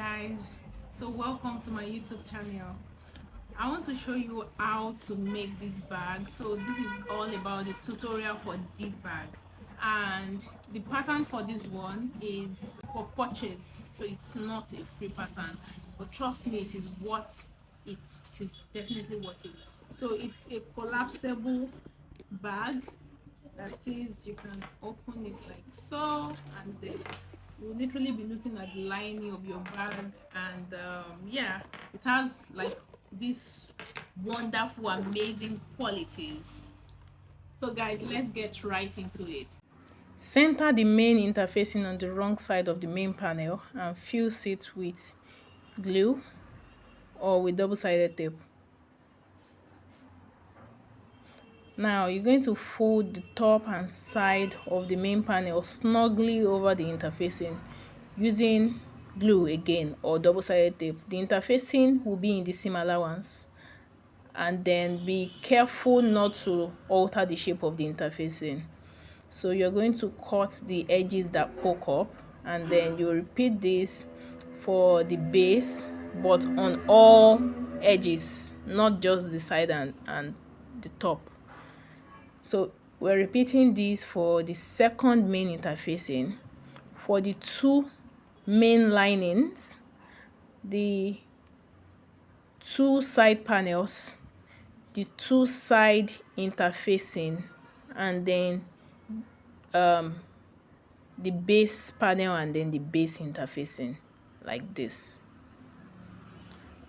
guys, so welcome to my YouTube channel. I want to show you how to make this bag. So this is all about the tutorial for this bag, and the pattern for this one is for purchase, so it's not a free pattern, but trust me, it is worth it. It is definitely worth it. So it's a collapsible bag. That is, you can open it like so, and then you'll literally be looking at the lining of your bag. And yeah, it has like these wonderful, amazing qualities. So guys, let's get right into it. Center the main interfacing on the wrong side of the main panel and fuse it with glue or with double-sided tape. Now you're going to fold the top and side of the main panel snugly over the interfacing using glue again or double-sided tape. The interfacing will be in the seam allowance, and then be careful not to alter the shape of the interfacing. So you're going to cut the edges that poke up, and then you repeat this for the base, but on all edges, not just the side and the top. So we're repeating this for the second main interfacing. For the two main linings, the two side panels, the two side interfacing, and then the base panel and then the base interfacing, like this.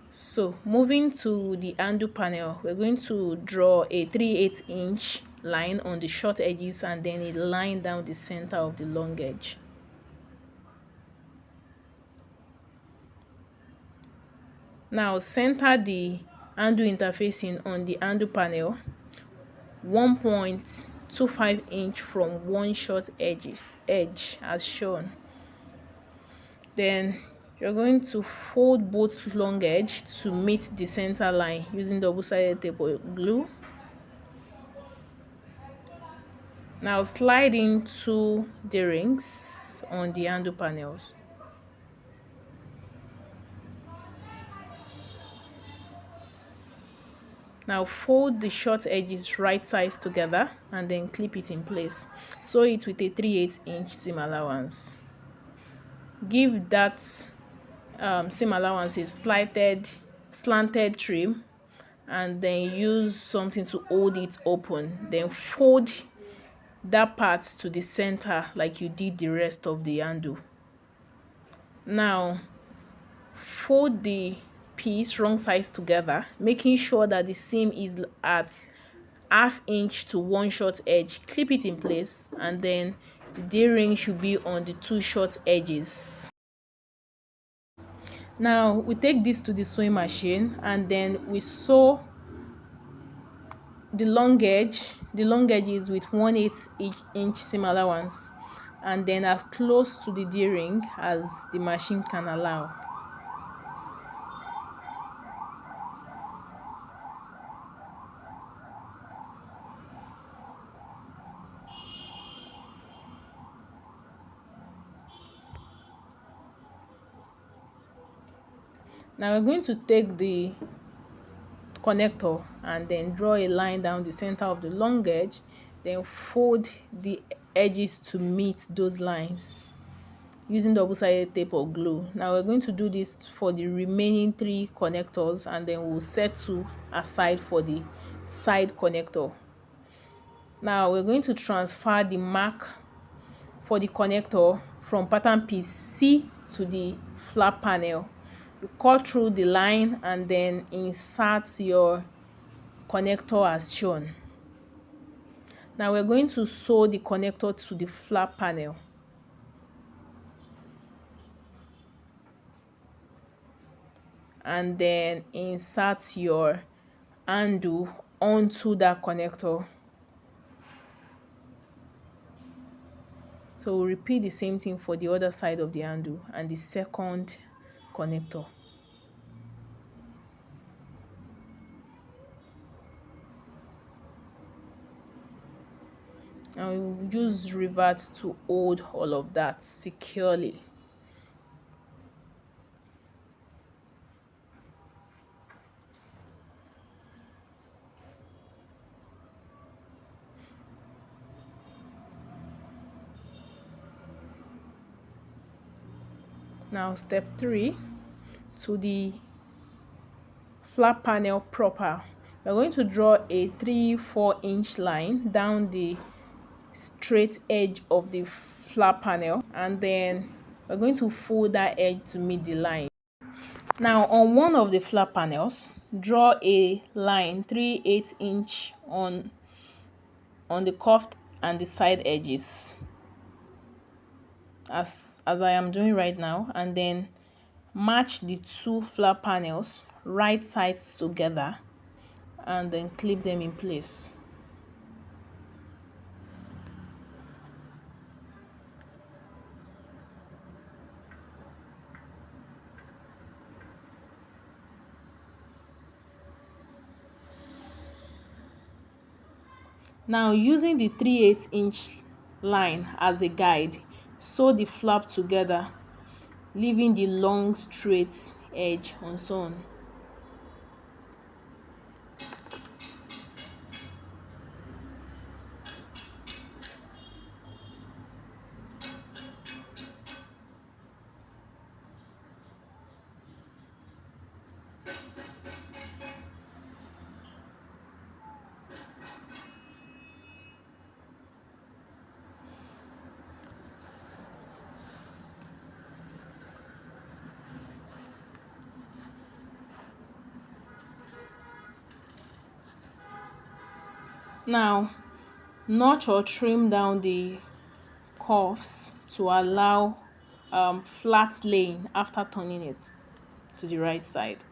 So moving to the handle panel, we're going to draw a 3/8 inch line on the short edges and then a line down the center of the long edge. Now center the handle interfacing on the handle panel 1.25 inch from one short edge as shown. Then you're going to fold both long edge to meet the center line using double-sided tape or glue. Now slide into the rings on the handle panels. Now fold the short edges right sides together and then clip it in place. Sew it with a 3/8 inch seam allowance. Give that seam allowance a slanted trim, and then use something to hold it open. Then fold that part to the center like you did the rest of the handle. Now fold the piece wrong sides together, making sure that the seam is at 1/2 inch to one short edge. Clip it in place, and then the D-ring should be on the two short edges. Now we take this to the sewing machine, and then we sew the long edge. The long edge is with 1/8 inch seam allowance, and then as close to the D-ring as the machine can allow. Now we're going to take the connector and then draw a line down the center of the long edge, then fold the edges to meet those lines using double-sided tape or glue. Now we're going to do this for the remaining 3 connectors, and then we'll set 2 aside for the side connector. Now we're going to transfer the mark for the connector from pattern piece C to the flap panel. You cut through the line and then insert your connector as shown. Now we're going to sew the connector to the flap panel. And then insert your handle onto that connector. So we'll repeat the same thing for the other side of the handle and the second connector. And we'll use rivets to hold all of that securely. Now step 3, to the flap panel proper. We're going to draw a 3-4 inch line down the straight edge of the flap panel, and then we're going to fold that edge to meet the line. Now on one of the flap panels, draw a line 3/8 inch on the cuffed and the side edges, as I am doing right now, and then match the two flap panels right sides together and then clip them in place. Now using the 3/8 inch line as a guide, sew the flap together, leaving the long straight edge unsewn. Now notch or trim down the cuffs to allow flat laying after turning it to the right side.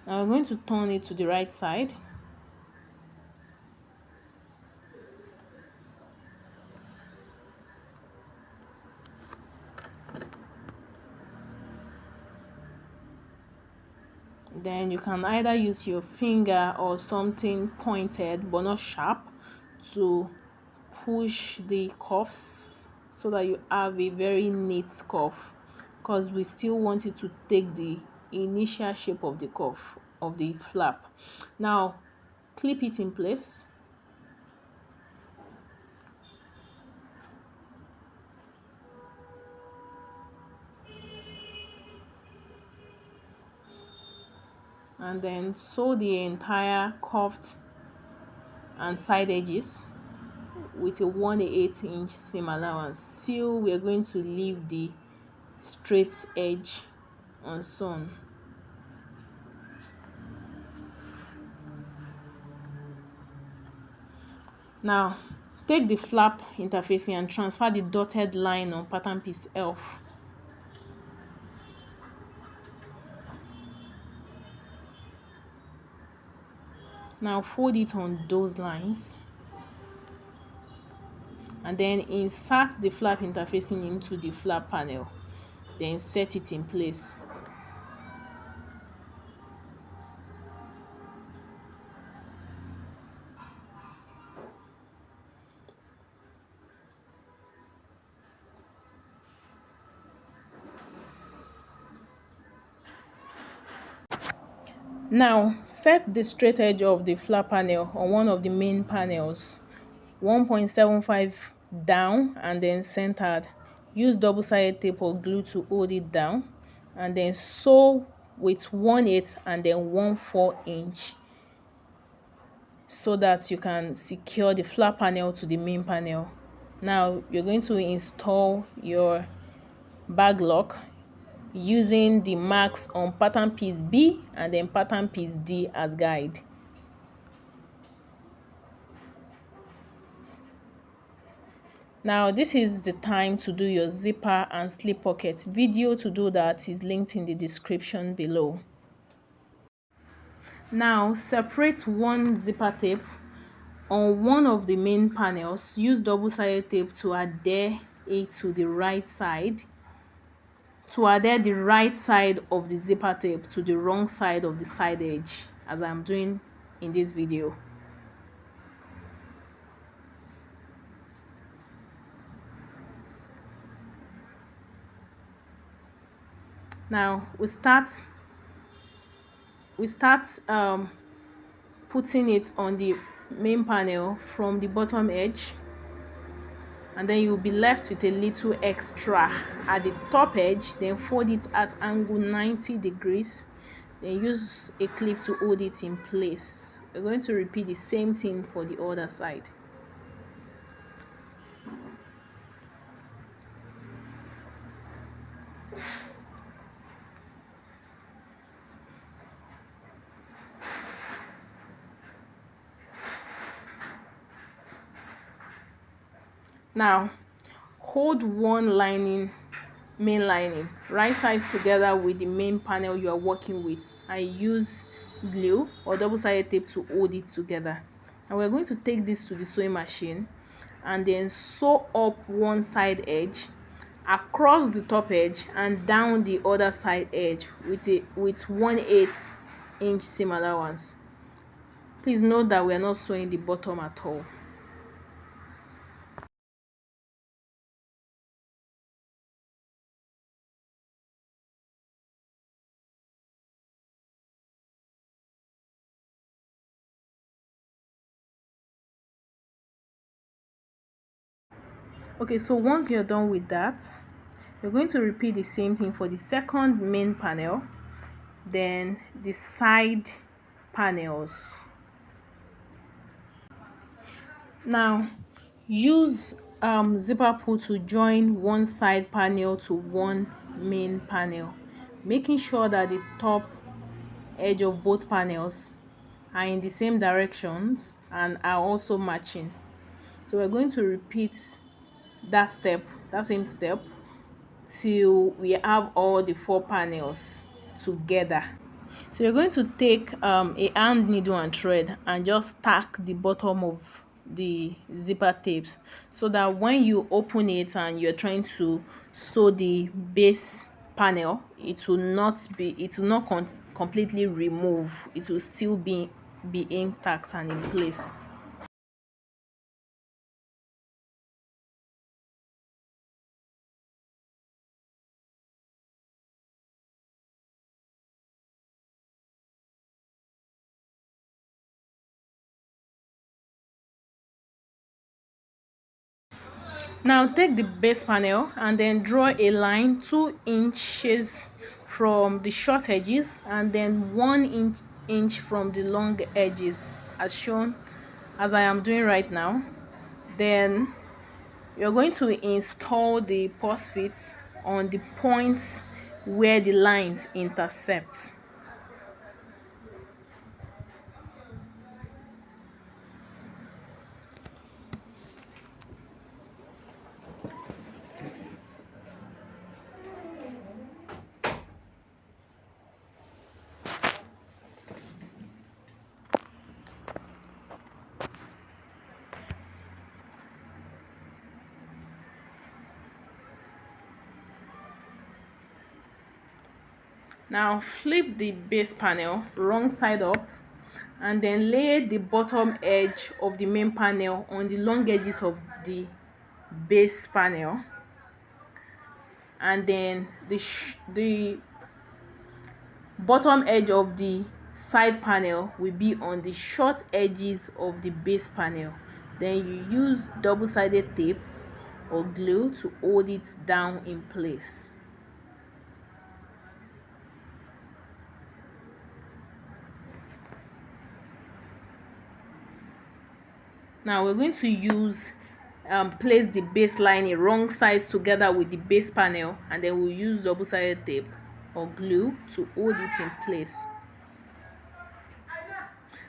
Now we're going to turn it to the right side. Then you can either use your finger or something pointed but not sharp to push the cuffs so that you have a very neat cuff, because we still want it to take the initial shape of the cuff of the flap. Now clip it in place. And then sew the entire cuffed and side edges with a 1/8 inch seam allowance. Still, we're going to leave the straight edge unsewn. Now take the flap interfacing and transfer the dotted line on pattern piece F. Now fold it on those lines and then insert the flap interfacing into the flap panel, then set it in place. Now set the straight edge of the flap panel on one of the main panels, 1.75 down and then centered. Use double-sided tape or glue to hold it down, and then sew with 1/8 and then 1/4 inch so that you can secure the flap panel to the main panel. Now you're going to install your bag lock using the marks on pattern piece B and then pattern piece D as guide. Now this is the time to do your zipper and slip pocket. Video to do that is linked in the description below. Now separate one zipper tape on one of the main panels. Use double-sided tape to adhere it to the right side. To adhere the right side of the zipper tape to the wrong side of the side edge, as I'm doing in this video. Now we start we start putting it on the main panel from the bottom edge, and then you'll be left with a little extra at the top edge. Then fold it at angle 90 degrees, then use a clip to hold it in place. We're going to repeat the same thing for the other side. Now hold one main lining right sides together with the main panel you are working with, and use glue or double-sided tape to hold it together. And we're going to take this to the sewing machine and then sew up one side edge across the top edge and down the other side edge with 1/8 inch seam allowance. Please note that we are not sewing the bottom at all. Okay, so once you're done with that, you're going to repeat the same thing for the second main panel, then the side panels. Now use zipper pull to join one side panel to one main panel, making sure that the top edge of both panels are in the same directions and are also matching. So we're going to repeat that same step till we have all the 4 panels together. So you're going to take a hand needle and thread and just tack the bottom of the zipper tapes, so that when you open it and you're trying to sew the base panel, it will not completely remove. It will still be intact and in place. Now take the base panel and then draw a line 2 inches from the short edges and then 1 inch from the long edges, as shown, as I am doing right now. Then you're going to install the purse fit on the points where the lines intersect. Now flip the base panel wrong side up and then lay the bottom edge of the main panel on the long edges of the base panel, and then the bottom edge of the side panel will be on the short edges of the base panel. Then you use double-sided tape or glue to hold it down in place. Now we're going to use place the base lining wrong sides together with the base panel, and then we'll use double-sided tape or glue to hold it in place.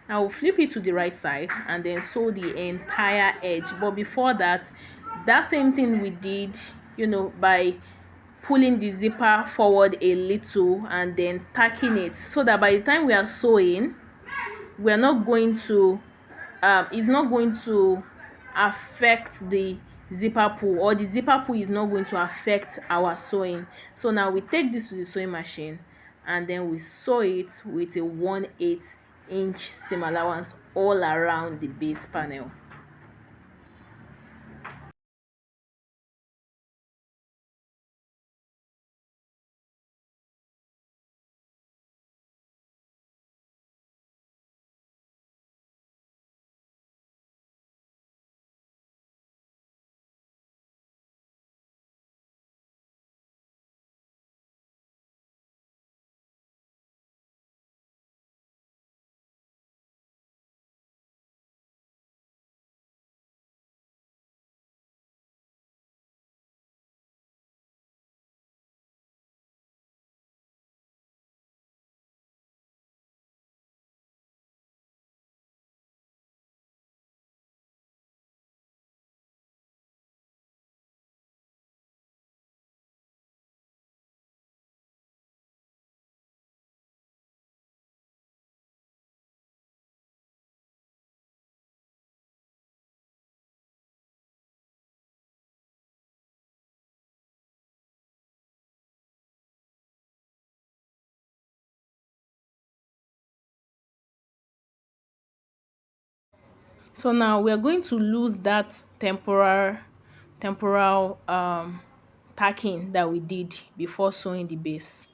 Now we'll flip it to the right side and then sew the entire edge. But before that, that same thing we did, by pulling the zipper forward a little and then tacking it, so that by the time we are sewing, we are not going to it's not going to affect the zipper pull, or the zipper pull is not going to affect our sewing. So now we take this to the sewing machine and then we sew it with a 1/8 inch seam allowance all around the base panel. So now we are going to lose that temporal tacking that we did before sewing the base.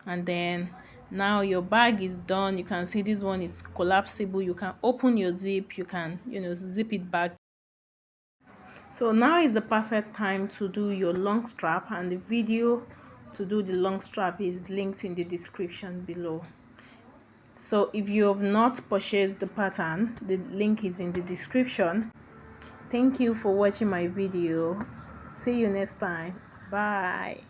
And then now your bag is done. You can see this one is collapsible. You can open your zip, you can zip it back. So now is the perfect time to do your long strap, and the video to do the long strap is linked in the description below. So if you have not purchased the pattern, the link is in the description. Thank you for watching my video. See you next time. Bye.